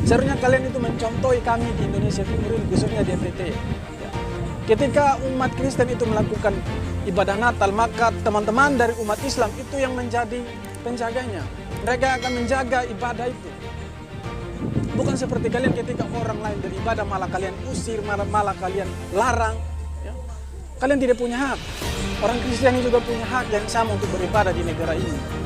Seharusnya kalian itu mencontohi kami di Indonesia Timur ini, khususnya di NTT. Ya. Ketika umat Kristen itu melakukan ibadah Natal, maka teman-teman dari umat Islam itu yang menjadi penjaganya. Mereka akan menjaga ibadah itu. Bukan seperti kalian ketika orang lain beribadah malah kalian usir, malah kalian larang. Ya. Kalian tidak punya hak. Orang Kristiani juga punya hak yang sama untuk beribadah di negara ini.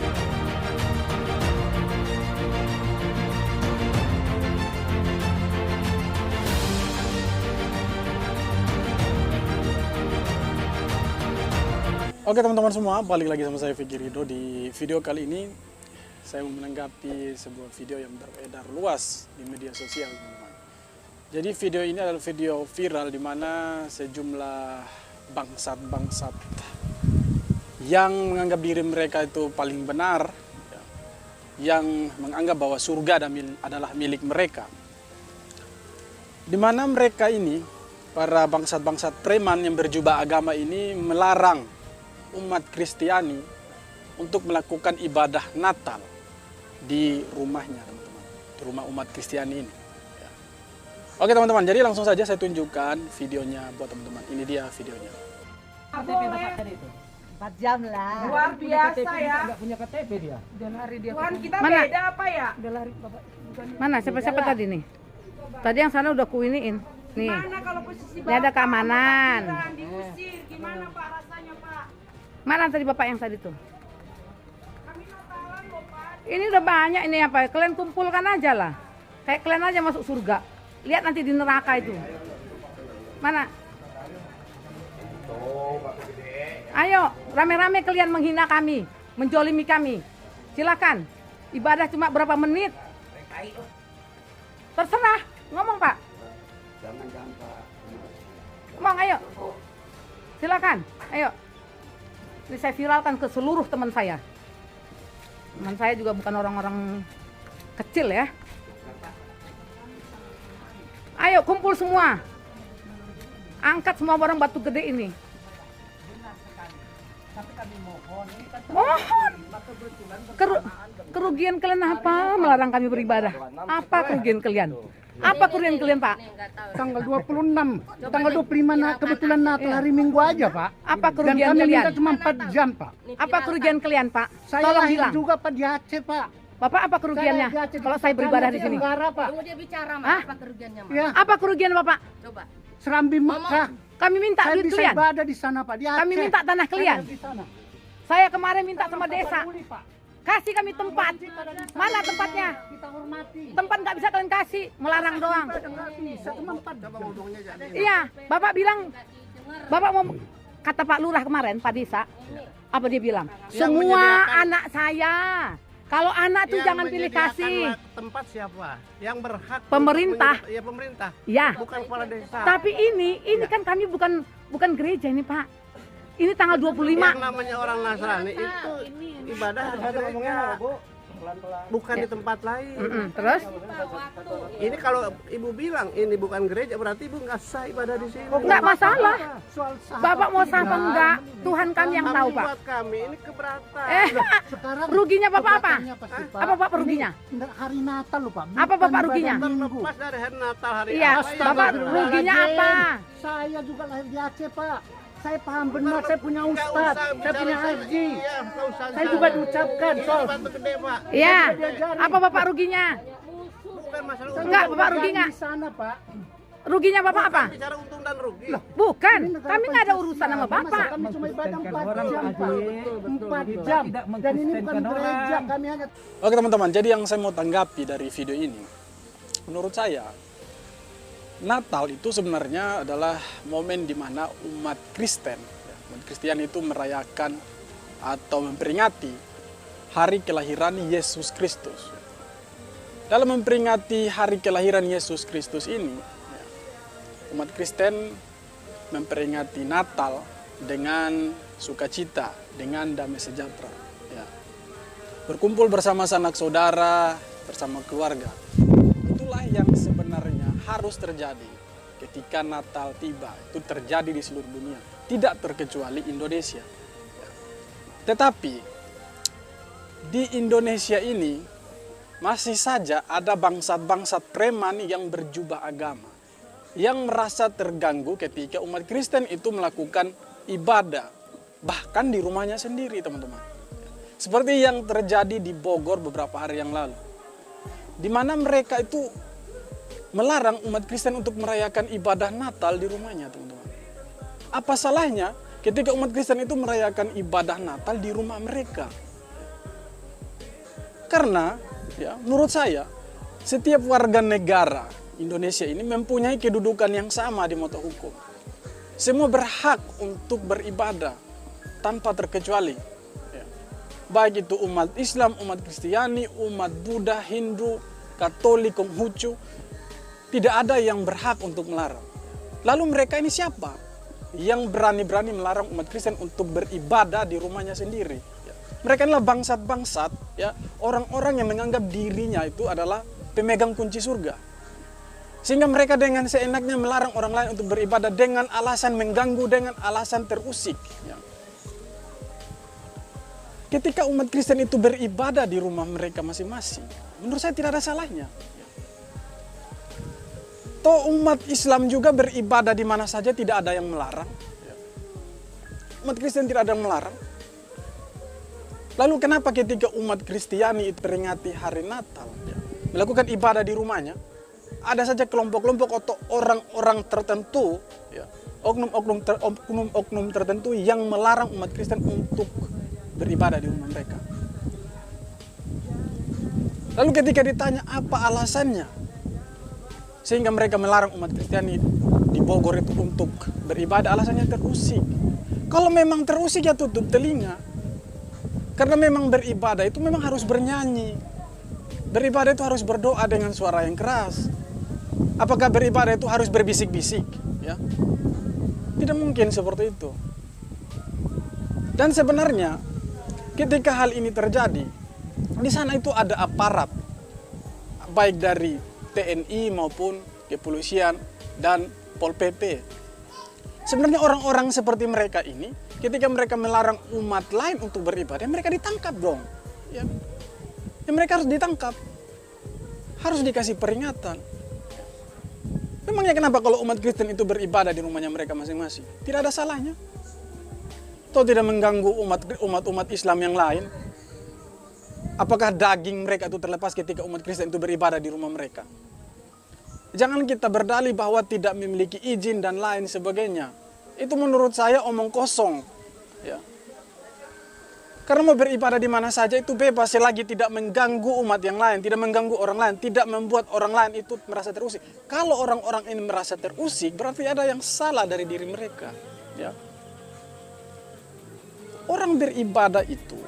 Oke teman-teman semua, balik lagi sama saya Vicky Ridho. Di video kali ini saya mau menanggapi sebuah video yang beredar luas di media sosial, teman-teman. Jadi video ini adalah video viral di mana sejumlah bangsat-bangsat yang menganggap diri mereka itu paling benar, ya, yang menganggap bahwa surga adalah milik mereka. Di mana mereka ini, para bangsat-bangsat preman yang berjubah agama ini melarang umat Kristiani untuk melakukan ibadah Natal di rumahnya, teman-teman, di rumah umat Kristiani ini. Ya. Oke teman-teman, jadi langsung saja saya tunjukkan videonya buat teman-teman. Ini dia videonya. KTP Bapak tadi itu 4 jam lah. luar biasa ya. Enggak punya KTP dia. Udah lari dia. Tuhan kita Mana? beda apa ya? Udah lari Bapak. Mana siapa-siapa tadi nih? Tadi yang sana udah kuiniin. Nih. Gimana kalau posisi Ini ada keamanan. Bapak diusir? Gimana Pak rasanya Pak? Mana tadi Bapak yang tadi tuh? Kami Natalan loh Pak. Ini udah banyak ini apa? Kalian kumpulkan aja lah. Kayak kalian aja masuk surga. Lihat nanti di neraka itu. Mana? Ayo, rame-rame kalian menghina kami, menjolimi kami. Silakan. Ibadah cuma berapa menit? Terserah. Ngomong Pak. Ngomong, ayo. Silakan. Ayo. Ini saya viralkan ke seluruh teman saya. Teman saya juga bukan orang-orang kecil ya. Ayo kumpul semua. Angkat semua barang batu gede ini. Mohon. Kerugian kalian apa? Melarang kami beribadah. Apa kerugian kalian? Apa kerugian kalian, Pak? Tanggal 26, tanggal 25 kebetulan Natal hari Minggu aja, Pak. Apa Dan kerugian kami kalian? minta cuma 4 jam, Pak. Apa kerugian kalian, Pak? Saya Tolong lahir bilang. juga Pak di Aceh, Pak. Bapak apa kerugiannya Saya di Aceh, kalau saya beribadah di sini? Tenggara, Pak. Tunggu dia bicara, Mak. Hah? Apa kerugiannya, Mak? Ya, Apa kerugian Bapak? Coba. Serambi Mekah. Kami minta Saya duit bisa kalian. ibadah di sana, Pak. Di Aceh. Kami minta tanah kalian. Saya di sana. Saya kemarin minta sama desa. Peduli, Pak. Kasih kami tempat. Mana tempatnya? Kita hormati. Tempat nggak bisa kalian kasih, melarang doang. Nggak bisa, cuma 4 jam. Iya, Bapak bilang, Bapak mau kata Pak Lurah kemarin, Pak Desa, apa dia bilang? Semua anak saya. Kalau anak tuh jangan pilih kasih. Tempat siapa? Yang berhak Pemerintah. Ya pemerintah, Ya. bukan kepala desa. Tapi ini kan kami bukan gereja ini, Pak. Ini tanggal 25. Yang namanya orang Nasrani itu ibadah di gereja, bukan di tempat lain. Terus? Ini kalau ibu bilang ini bukan gereja, berarti ibu nggak sah ibadah di sini. Nggak masalah. Soal sah Bapak mau sah apa tidak. enggak? Tuhan kami yang tahu, Tapi Pak. buat kami ini keberatan. Sekarang Ruginya Bapak apa? keberatannya pasti, Pak. Apa Bapak ruginya? Ini hari Natal loh, Pak. Apa Bapak Bukan ruginya? ibadah Minggu. Pas dari hari Natal hari Iya, apa ya? Bapak ruginya apa? Saya juga lahir di Aceh, Pak. Saya paham benar, saya punya Nggak ustad, usah saya bicara punya sama- haji. Iya, nggak usah Saya bicara. juga diucapkan, Ini Sol. batu gede, Pak. Iya. Apa Bapak ruginya? Bukan masalah Saya Enggak, untung. Bapak rugi nggak? di sana, Pak. Ruginya Bapak apa? Bukan bicara untung dan rugi. Bukan, Ini negara kami nggak ada urusan Pancasila. sama Masa Bapak. Kami cuma ibadah 4 jam, Pak. 4 jam. Dan ini bukan gereja, kami hanya Oke teman-teman, jadi yang saya mau tanggapi dari video ini, menurut saya Natal itu sebenarnya adalah momen di mana umat Kristen, ya, umat Kristiani itu merayakan atau memperingati hari kelahiran Yesus Kristus. Dalam memperingati hari kelahiran Yesus Kristus ini, ya, umat Kristen memperingati Natal dengan sukacita, dengan damai sejahtera. Ya. Berkumpul bersama sanak saudara, bersama keluarga. Itulah yang sebenarnya harus terjadi ketika Natal tiba. Itu terjadi di seluruh dunia, tidak terkecuali Indonesia. Tetapi di Indonesia ini masih saja ada bangsat-bangsat preman yang berjubah agama, yang merasa terganggu ketika umat Kristen itu melakukan ibadah, bahkan di rumahnya sendiri, teman-teman. Seperti yang terjadi di Bogor beberapa hari yang lalu, di mana mereka itu melarang umat Kristen untuk merayakan ibadah Natal di rumahnya, teman-teman. Apa salahnya ketika umat Kristen itu merayakan ibadah Natal di rumah mereka? Karena, ya, menurut saya, setiap warga negara Indonesia ini mempunyai kedudukan yang sama di mata hukum. Semua berhak untuk beribadah tanpa terkecuali. Baik itu umat Islam, umat Kristiani, umat Buddha, Hindu, Katolik, Konghucu, tidak ada yang berhak untuk melarang. Lalu mereka ini siapa yang berani-berani melarang umat Kristen untuk beribadah di rumahnya sendiri? Mereka inilah bangsat-bangsat, ya, orang-orang yang menganggap dirinya itu adalah pemegang kunci surga. Sehingga mereka dengan seenaknya melarang orang lain untuk beribadah dengan alasan mengganggu, dengan alasan terusik. Ya. Ketika umat Kristen itu beribadah di rumah mereka masing-masing, menurut saya tidak ada salahnya. Toh umat Islam juga beribadah di mana saja, tidak ada yang melarang. Umat Kristen tidak ada yang melarang. Lalu kenapa ketika umat Kristiani peringati hari Natal, melakukan ibadah di rumahnya, ada saja kelompok-kelompok atau orang-orang tertentu, oknum-oknum tertentu yang melarang umat Kristen untuk beribadah di rumah mereka. Lalu ketika ditanya apa alasannya sehingga mereka melarang umat Kristiani di Bogor itu untuk beribadah, alasannya terusik. Kalau memang terusik ya tutup telinga. Karena memang beribadah itu memang harus bernyanyi. Beribadah itu harus berdoa dengan suara yang keras. Apakah beribadah itu harus berbisik-bisik? Ya. Tidak mungkin seperti itu. Dan sebenarnya ketika hal ini terjadi, di sana itu ada aparat, baik dari TNI maupun kepolisian dan Pol PP. Sebenarnya orang-orang seperti mereka ini, ketika mereka melarang umat lain untuk beribadah, mereka ditangkap dong. Ya. Mereka harus ditangkap, harus dikasih peringatan. Memangnya kenapa kalau umat Kristen itu beribadah di rumahnya mereka masing-masing? Tidak ada salahnya. Atau tidak mengganggu umat Islam yang lain? Apakah daging mereka itu terlepas ketika umat Kristen itu beribadah di rumah mereka? Jangan kita berdalih bahwa tidak memiliki izin dan lain sebagainya. Itu menurut saya omong kosong. Ya. Karena mau beribadah di mana saja itu bebas selagi tidak mengganggu umat yang lain, tidak mengganggu orang lain, tidak membuat orang lain itu merasa terusik. Kalau orang-orang ini merasa terusik, berarti ada yang salah dari diri mereka. Ya. Orang beribadah itu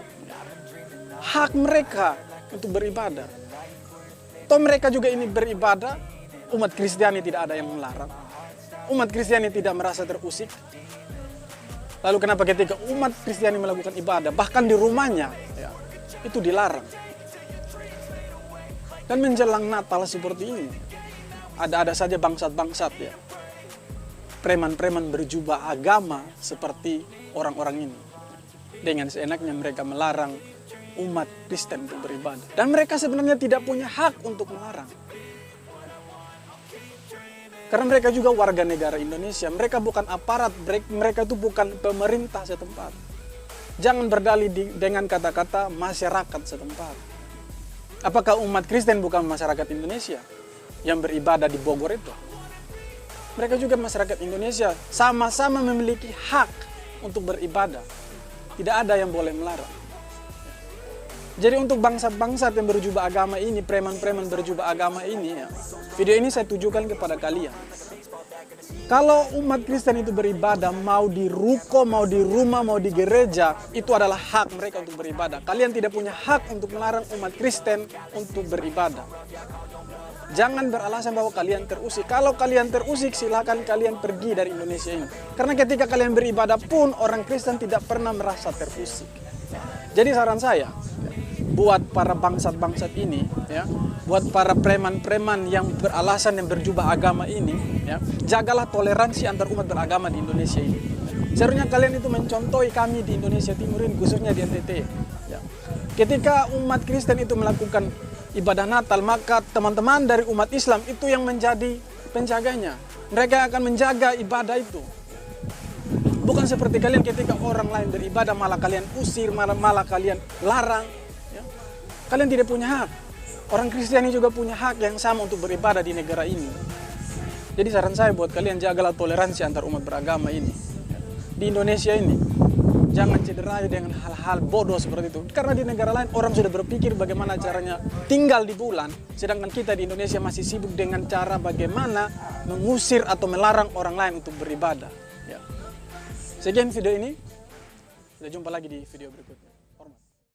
hak mereka untuk beribadah. Toh mereka juga ini beribadah, umat Kristiani tidak ada yang melarang. Umat Kristiani tidak merasa terusik. Lalu kenapa ketika umat Kristiani melakukan ibadah, bahkan di rumahnya, ya, itu dilarang. Dan menjelang Natal seperti ini, ada saja bangsat-bangsat, ya, preman-preman berjubah agama seperti orang-orang ini. Dengan seenaknya mereka melarang umat Kristen untuk beribadah. Dan mereka sebenarnya tidak punya hak untuk melarang. Karena mereka juga warga negara Indonesia. Mereka bukan aparat, mereka itu bukan pemerintah setempat. Jangan berdalih dengan kata-kata masyarakat setempat. Apakah umat Kristen bukan masyarakat Indonesia yang beribadah di Bogor itu? Mereka juga masyarakat Indonesia, sama-sama memiliki hak untuk beribadah. Tidak ada yang boleh melarang. Jadi untuk bangsat-bangsat yang berjubah agama ini, preman-preman berjubah agama ini, ya, video ini saya tujukan kepada kalian. Kalau umat Kristen itu beribadah, mau di ruko, mau di rumah, mau di gereja, itu adalah hak mereka untuk beribadah. Kalian tidak punya hak untuk melarang umat Kristen untuk beribadah. Jangan beralasan bahwa kalian terusik. Kalau kalian terusik, silakan kalian pergi dari Indonesia ini. Karena ketika kalian beribadah pun, orang Kristen tidak pernah merasa terusik. Jadi saran saya, buat para bangsat-bangsat ini, ya, buat para preman-preman yang beralasan yang berjubah agama ini, ya, jagalah toleransi antar umat beragama di Indonesia ini. Seharusnya kalian itu mencontohi kami di Indonesia Timur ini, khususnya di NTT. Ya. Ketika umat Kristen itu melakukan ibadah Natal, maka teman-teman dari umat Islam itu yang menjadi penjaganya. Mereka akan menjaga ibadah itu. Bukan seperti kalian ketika orang lain beribadah malah kalian usir, malah kalian larang. Ya. Kalian tidak punya hak. Orang Kristiani juga punya hak yang sama untuk beribadah di negara ini. Jadi saran saya buat kalian, jagalah toleransi antar umat beragama ini. Di Indonesia ini, jangan cederai dengan hal-hal bodoh seperti itu. Karena di negara lain orang sudah berpikir bagaimana caranya tinggal di bulan. Sedangkan kita di Indonesia masih sibuk dengan cara bagaimana mengusir atau melarang orang lain untuk beribadah. Ya. Sekian video ini. Kita jumpa lagi di video berikutnya.